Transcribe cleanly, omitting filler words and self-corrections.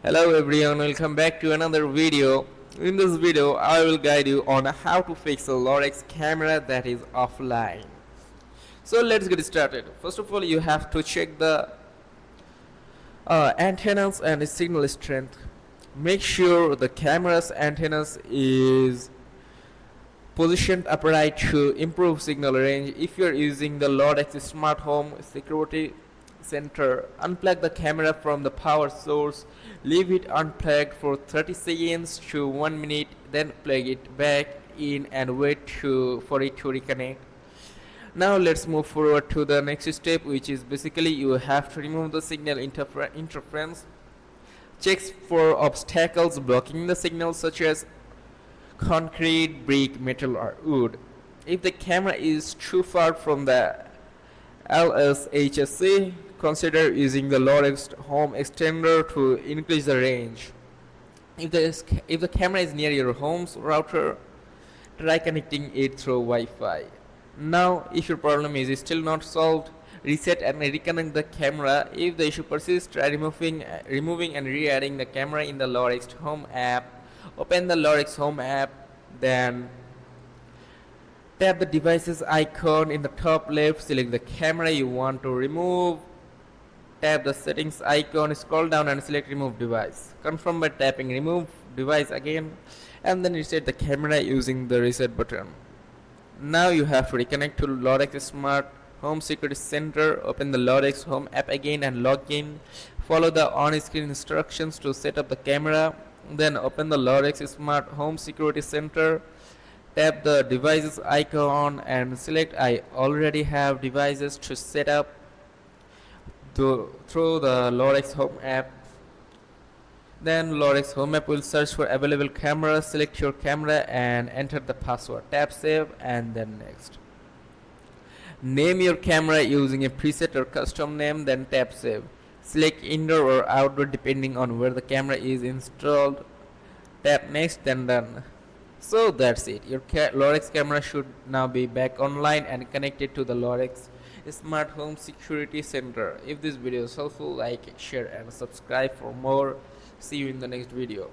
Hello everyone, welcome back to another video. In this video, I will guide you on how to fix a Lorex camera that is offline. So let's get started. First of all, you have to check the antennas and signal strength. Make sure the camera's antennas is positioned upright to improve signal range. If you are using the Lorex Smart Home Security Center, unplug the camera from the power source, leave it unplugged for 30 seconds to 1 minute, then plug it back in and wait for it to reconnect. Now let's move forward to the next step, which is basically you have to remove the signal interference. Check for obstacles blocking the signal such as concrete, brick, metal or wood. If the camera is too far from the LSHSC, consider using the Lorex home extender to increase the range. If the camera is near your home's router, try connecting it through Wi-Fi. Now, if your problem is still not solved, reset and reconnect the camera. If the issue persists, try removing and re-adding the camera in the Lorex Home app. Open the Lorex Home app, then tap the devices icon in the top left, select the camera you want to remove, tap the settings icon, scroll down and select remove device. Confirm by tapping remove device again and then reset the camera using the reset button. Now you have to reconnect to Lorex Smart Home Security Center. Open the Lorex Home app again and log in. Follow the on-screen instructions to set up the camera. Then open the Lorex Smart Home Security Center. Tap the devices icon and select I already have devices to set up through the Lorex Home app. Then Lorex Home app will search for available cameras. Select your camera and enter the password. Tap save and then next. Name your camera using a preset or custom name, then tap save. Select indoor or outdoor depending on where the camera is installed. Tap next, then done. So that's it. Your Lorex camera should now be back online and connected to the Lorex Smart Home Security Center. If this video is helpful, like, share and subscribe for more. See you in the next video.